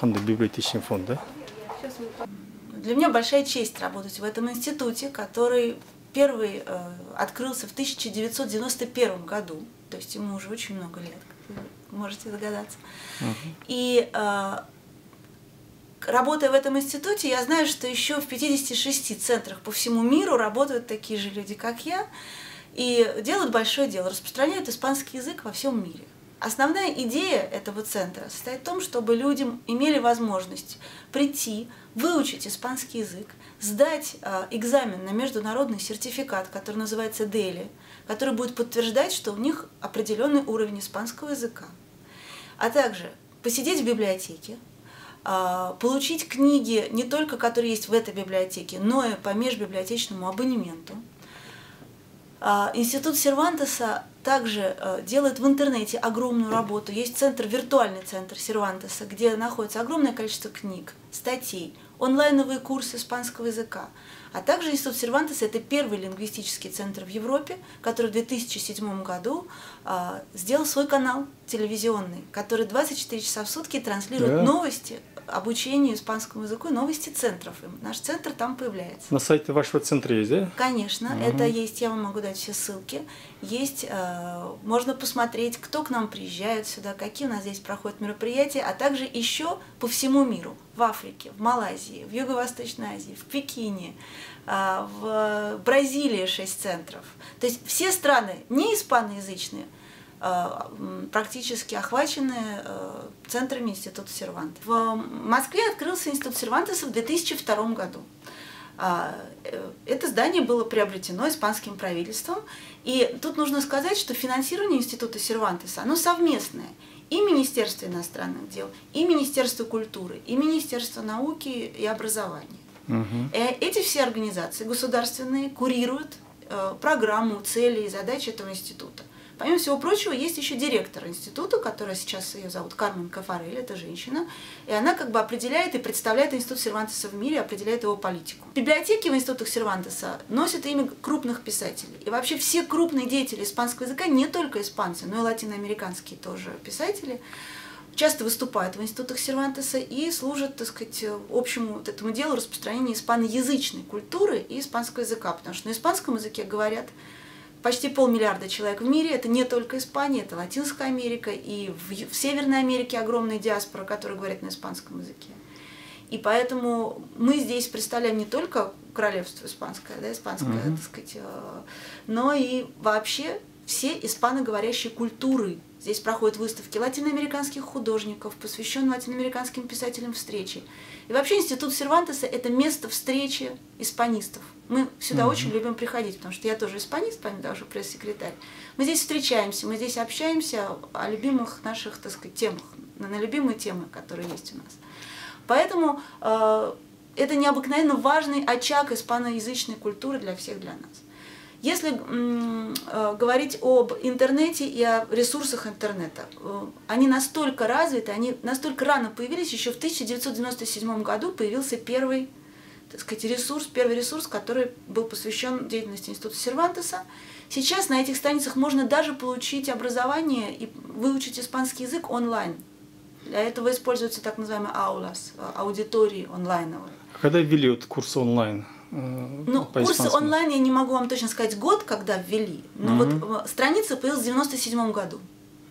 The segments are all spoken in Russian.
қандай библиотечный фонд, да? Для меня большая честь работать в этом институте, который первый открылся в 1991 году, то есть ему уже очень много лет, как вы можете догадаться. И работая в этом институте, я знаю, что еще в 56 центрах по всему миру работают такие же люди, как я, и делают большое дело, распространяют испанский язык во всем мире. Основная идея этого центра состоит в том, чтобы людям имели возможность прийти, выучить испанский язык, сдать экзамен на международный сертификат, который называется DELI, который будет подтверждать, что у них определенный уровень испанского языка, а также посидеть в библиотеке, получить книги не только, которые есть в этой библиотеке, но и по межбиблиотечному абонементу. Институт Сервантеса также делает в интернете огромную работу. Есть центр, виртуальный центр Сервантеса, где находится огромное количество книг, статей, онлайновые курсы испанского языка. А также Институт Сервантеса – это первый лингвистический центр в Европе, который в 2007 году сделал свой канал телевизионный, который 24 часа в сутки транслирует новости, обучению испанскому языку и новости центров. И наш центр там появляется. На сайте вашего центра есть, да? Конечно, это есть, я вам могу дать все ссылки. Есть, можно посмотреть, кто к нам приезжает сюда, какие у нас здесь проходят мероприятия, а также еще по всему миру. В Африке, в Малайзии, в Юго-Восточной Азии, в Пекине, в Бразилии 6 центров. То есть все страны не испаноязычные, практически охвачены центрами Института Сервантеса. В Москве открылся Институт Сервантеса в 2002 году. Это здание было приобретено испанским правительством. И тут нужно сказать, что финансирование Института Сервантеса, оно совместное. И Министерство иностранных дел, и Министерство культуры, и Министерство науки и образования. Эти все организации государственные курируют программу, цели и задачи этого института. Помимо всего прочего, есть еще директор института, которая сейчас ее зовут Кармен Кафарель, это женщина, и она как бы определяет и представляет Институт Сервантеса в мире, определяет его политику. Библиотеки в институтах Сервантеса носят имя крупных писателей. И вообще все крупные деятели испанского языка, не только испанцы, но и латиноамериканские тоже писатели, часто выступают в институтах Сервантеса и служат, так сказать, общему вот этому делу распространения испаноязычной культуры и испанского языка, потому что на испанском языке говорят почти 500 миллиона человек в мире. Это не только Испания, это Латинская Америка, и в Северной Америке огромная диаспора, которая говорит на испанском языке. И поэтому мы здесь представляем не только королевство испанское, да, так сказать, но и вообще все испаноговорящие культуры. Здесь проходят выставки латиноамериканских художников, посвященные латиноамериканским писателям встречи. И вообще Институт Сервантеса – это место встречи испанистов. Мы сюда очень любим приходить, потому что я тоже испанист, помимо того, что пресс-секретарь. Мы здесь встречаемся, мы здесь общаемся о любимых наших, так сказать, темах, на любимые темы, которые есть у нас. Поэтому это необыкновенно важный очаг испаноязычной культуры для всех, для нас. Если говорить об интернете и о ресурсах интернета, они настолько развиты, они настолько рано появились, еще в 1997 году появился первый, так сказать, первый ресурс, который был посвящен деятельности Института Сервантеса. Сейчас на этих страницах можно даже получить образование и выучить испанский язык онлайн. Для этого используются так называемые аулас, аудитории онлайновые. Когда ввели вот курсы онлайн? Ну, курсы онлайн я не могу вам точно сказать год, когда ввели, но вот страница появилась в 1997 году.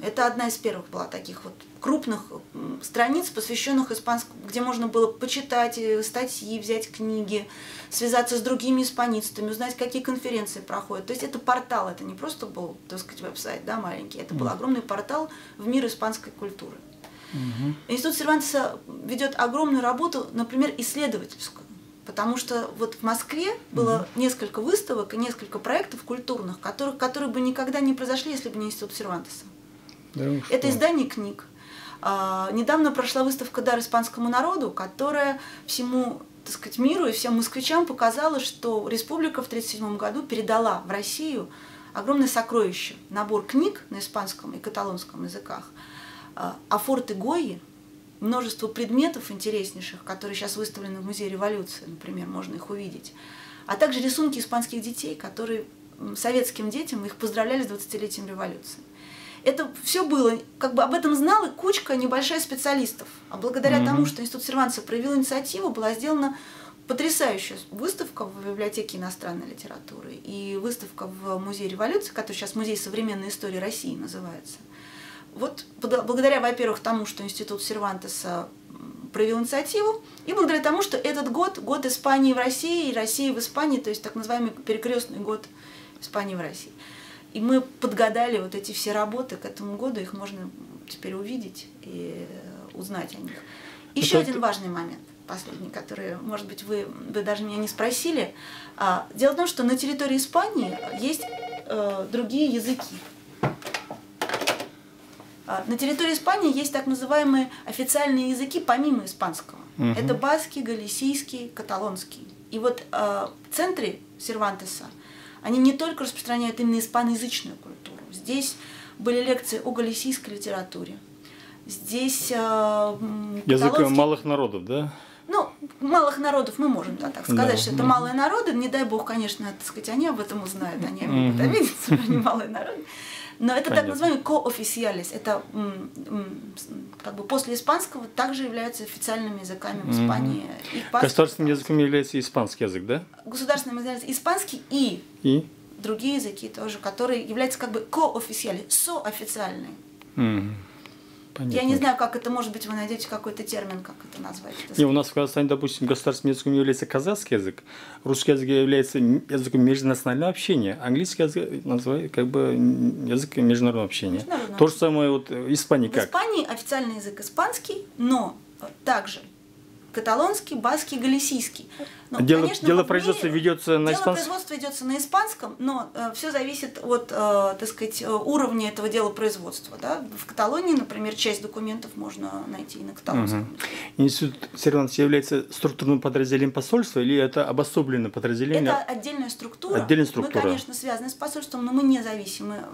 Это одна из первых была таких вот крупных страниц, посвященных испанскому, где можно было почитать статьи, взять книги, связаться с другими испанистами, узнать, какие конференции проходят. То есть это портал, это не просто был, так сказать, веб-сайт, да, маленький, это был огромный портал в мир испанской культуры. Институт Сервантеса ведет огромную работу, например, исследовательскую. Потому что вот в Москве было несколько выставок и несколько проектов культурных, которые бы никогда не произошли, если бы не Институт Сервантеса. Да, это издание книг. Недавно прошла выставка «Дар испанскому народу», которая всему, так сказать, миру и всем москвичам показала, что республика в 1937 году передала в Россию огромное сокровище, набор книг на испанском и каталонском языках, афорты Гойи, множество предметов интереснейших, которые сейчас выставлены в Музее революции, например, можно их увидеть, а также рисунки испанских детей, которые советским детям их поздравляли с 20-летием революции. Это все было, как бы об этом знала кучка небольшая специалистов. А благодаря тому, что Институт Сервантеса проявил инициативу, была сделана потрясающая выставка в библиотеке иностранной литературы и выставка в Музее революции, который сейчас Музей современной истории России называется. Вот благодаря, во-первых, тому, что Институт Сервантеса проявил инициативу, и благодаря тому, что этот год – год Испании в России и России в Испании, то есть так называемый перекрестный год Испании в России. И мы подгадали вот эти все работы к этому году, их можно теперь увидеть и узнать о них. Еще один важный момент, последний, который, может быть, вы даже меня не спросили. Дело в том, что на территории Испании есть другие языки. На территории Испании есть так называемые официальные языки помимо испанского. Это баскский, галисийский, каталонский. И вот в центре Сервантеса они не только распространяют именно испаноязычную культуру. Здесь были лекции о галисийской литературе. Здесь язык малых народов, да? Ну, малых народов мы можем так сказать, что это малые народы. Не дай бог, конечно, так сказать, они об этом узнают, они могут обидеться, что они малые народы. Но это так называемый co-officiales. Это как бы после испанского также являются официальными языками в Испании. Государственным языком является испанский язык, да? Государственным является испанский и другие языки тоже, которые являются как бы co-officiales, соофициальные. Понятно. Я не знаю, как это, может быть, вы найдете какой-то термин, как это назвать. Не, у нас в Казахстане, допустим, государственным языком является казахский язык, русский язык является языком межнационального общения, английский язык называют как бы язык международного общения. То же самое вот в Испании как? В Испании официальный язык испанский, но также каталонский, баскский, галисийский. Но, дело производства ведется на испанском? Дело производства ведется на испанском, но все зависит от, так сказать, уровня этого дела производства. Да? В Каталонии, например, часть документов можно найти и на каталонском. Институт Сервантеса является структурным подразделением посольства или это обособленное подразделение? Это отдельная структура. Отдельная структура. Мы, конечно, связаны с посольством, но мы независимы.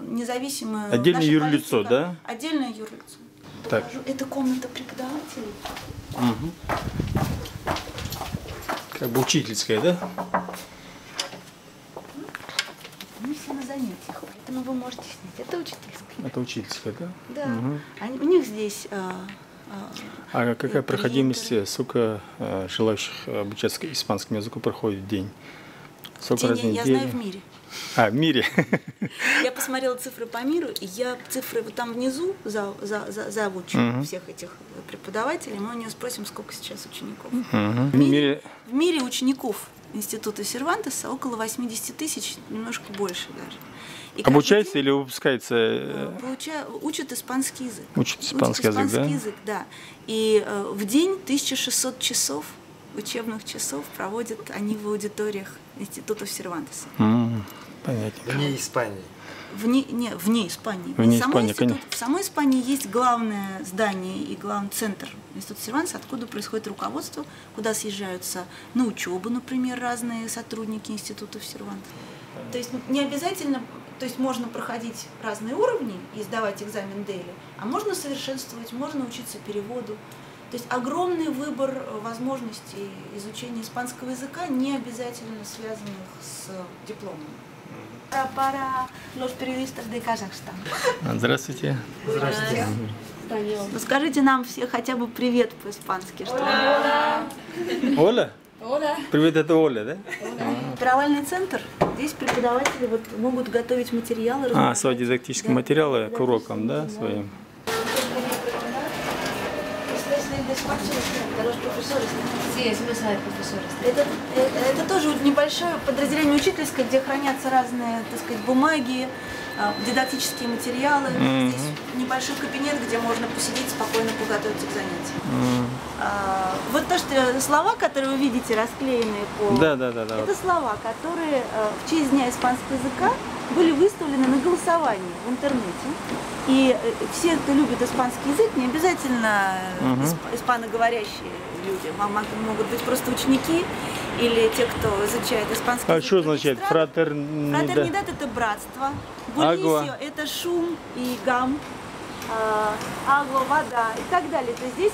Отдельное юрлицо, да? Отдельное юрлицо. Так. Это комната преподавателей. Как бы учительская, да? Мы все на занятиях, поэтому вы можете снять. Это учительская. Это учительская, да? Да. У них здесь... А какая проходимость, сколько желающих обучаться испанскому языку проходит в день? Сколько раз в неделю? Я знаю в мире. В мире? Я посмотрела цифры по миру, и цифры вот там внизу завуч всех этих преподавателей. Мы у нее спросим, сколько сейчас учеников. В мире учеников Института Сервантеса около 80 тысяч, немножко больше даже. И обучается или выпускается? Учат испанский язык. Учат испанский язык, да. И в день 1600 часов учебных часов проводят они в аудиториях Института Сервантеса. Понятно. Вне Испании. Вне Испании. В самой Испании есть главное здание и главный центр Института Сервантеса, откуда происходит руководство, куда съезжаются на учебу, например, разные сотрудники Институтов Сервантеса. То есть не обязательно, то есть можно проходить разные уровни и сдавать экзамен Дейли, а можно совершенствовать, можно учиться переводу. То есть огромный выбор возможностей изучения испанского языка, не обязательно связанных с дипломом. Para los periodistas de Казахстан. Здравствуйте. Здравствуйте. Ну, скажите нам все хотя бы привет по-испански. Оля? Оля? Привет, это Оля, да? Провальный центр. Здесь преподаватели могут готовить материалы. Свои дидактические материалы к урокам, да, своим. Это тоже небольшое подразделение учительское, где хранятся разные, так сказать, бумаги, дидактические материалы. Здесь небольшой кабинет, где можно посидеть, спокойно подготовиться к занятиям. Вот то, что слова, которые вы видите, расклеенные по... Да. Это слова, которые в честь Дня испанского языка были выставлены на голосовании в интернете. И все, кто любит испанский язык, не обязательно испаноговорящие люди, могут быть просто ученики или те, кто изучает испанский язык. А что означает фратернидад? Фратернидад – это братство, булисио – это шум и гам, агло – вода и так далее. То есть здесь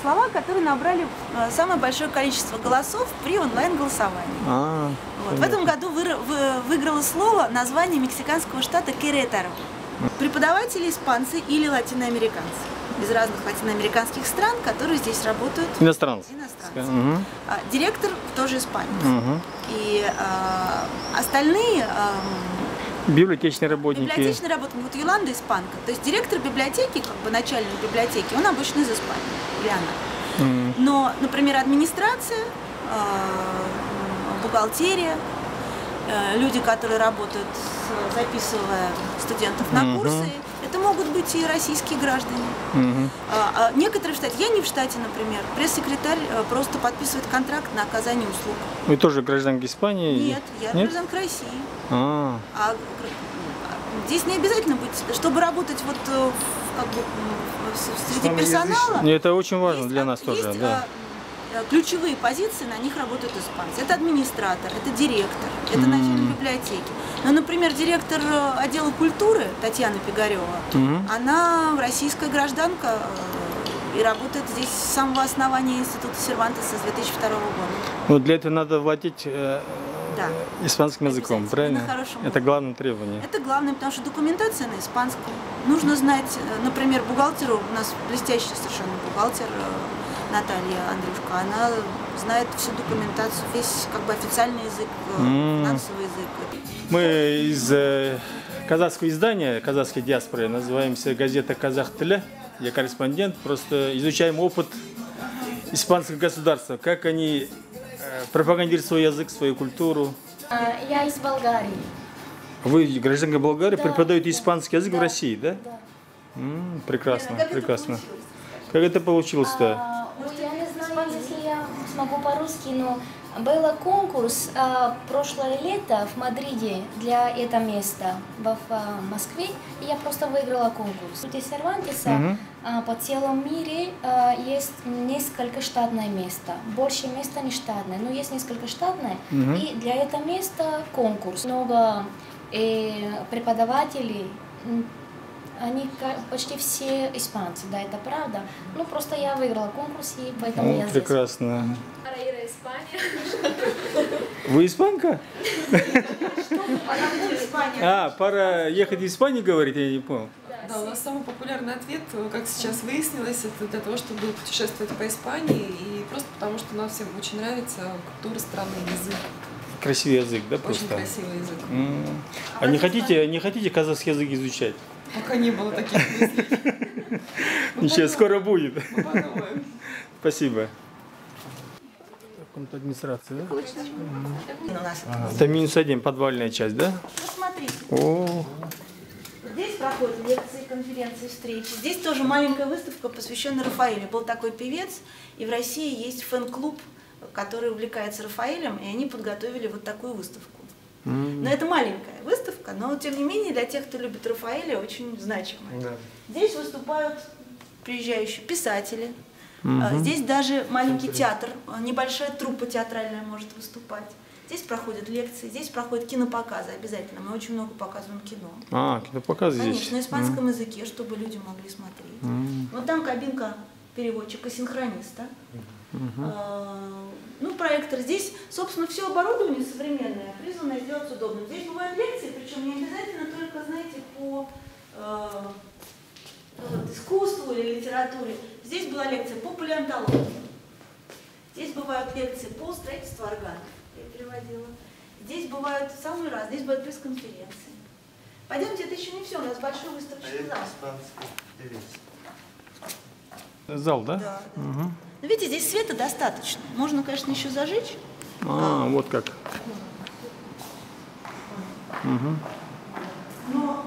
слова, которые набрали самое большое количество голосов при онлайн-голосовании. В этом году выиграло слово название мексиканского штата Керетаро. Преподаватели испанцы или латиноамериканцы из разных латиноамериканских стран, которые здесь работают. Иностранцы. Иностранцы. Директор тоже испанец. И остальные... Библиотечные работники. Библиотечные работники. Вот Йоланда испанка. То есть директор библиотеки, как бы начальник библиотеки, он обычно из Испании. Или она. Но, например, администрация, бухгалтерия, люди, которые работают, записывая студентов на курсы, это могут быть и российские граждане. Некоторые в штате, я не в штате, например, пресс-секретарь просто подписывает контракт на оказание услуг. Вы тоже гражданка Испании? Нет, я гражданка России. Здесь не обязательно быть, чтобы работать вот как бы среди персонала. Это очень важно для нас тоже, да. Ключевые позиции, на них работают испанцы. Это администратор, это директор, это начальник библиотеки. Но, например, директор отдела культуры Татьяна Пигарева, она российская гражданка и работает здесь с самого основания Института Сервантеса с 2002 года. Но для этого надо владеть испанским языком, правильно? Это главное требование. Это главное, потому что документация на испанском. Нужно знать, например, бухгалтеру, у нас блестящий совершенно бухгалтер, Наталья Андрюшка, она знает всю документацию, весь как бы официальный язык, финансовый язык. Мы из казахского издания, казахской диаспоры, называемся газета «Казах Тилі». Я корреспондент, просто изучаем опыт испанского государства, как они пропагандируют свой язык, свою культуру. Я из Болгарии. Вы, гражданка Болгарии, преподаете испанский язык в России, да? Да. Прекрасно, прекрасно. Как это получилось-то? Я не знаю, если я смогу по-русски, но был конкурс прошлое лето в Мадриде для этого места в Москве, и я просто выиграла конкурс. В Сервантеса по целому мире есть несколько штатное место. Больше места не штатное, но есть несколько штатное, и для этого места конкурс. Много преподавателей. Они почти все испанцы, да, это правда. Ну, просто я выиграла конкурс, и поэтому я здесь. Прекрасно. Пара Испания. Вы испанка? Пора ехать в Испанию, говорить, я не понял. Да, у нас самый популярный ответ, как сейчас выяснилось, это для того, чтобы путешествовать по Испании, и просто потому, что нам всем очень нравится культура страны, язык. Красивый язык, да, просто? Очень красивый язык. А не хотите казахский язык изучать? Пока не было таких мыслей. Ничего, скоро будет. Мы подумаем. Спасибо. Комната администрации, да? Это -1, подвальная часть, да? Ну, смотрите. О. Здесь проходят лекции, конференции, встречи. Здесь тоже маленькая выставка, посвященная Рафаэлю. Был такой певец, и в России есть фэн-клуб, который увлекается Рафаэлем, и они подготовили вот такую выставку. Но это маленькая выставка, но тем не менее для тех, кто любит Рафаэля, очень значимая. Да. Здесь выступают приезжающие писатели. Здесь даже маленький театр, небольшая труппа театральная может выступать. Здесь проходят лекции, здесь проходят кинопоказы обязательно. Мы очень много показываем кино. Кинопоказы здесь? Конечно, на испанском языке, чтобы люди могли смотреть. Вот там кабинка переводчика-синхрониста. Ну, проектор. Здесь, собственно, все оборудование современное, призвано сделать удобным. Здесь бывают лекции, причем не обязательно только, знаете, по искусству или литературе. Здесь была лекция по палеонтологии. Здесь бывают лекции по строительству органов. Я переводила. Здесь бывают самые разные. Здесь бывают пресс-конференции. Пойдемте, это еще не все. У нас большой выставочный зал. Зал, да? Да. Но видите, здесь света достаточно. Можно, конечно, еще зажечь. Вот как. Но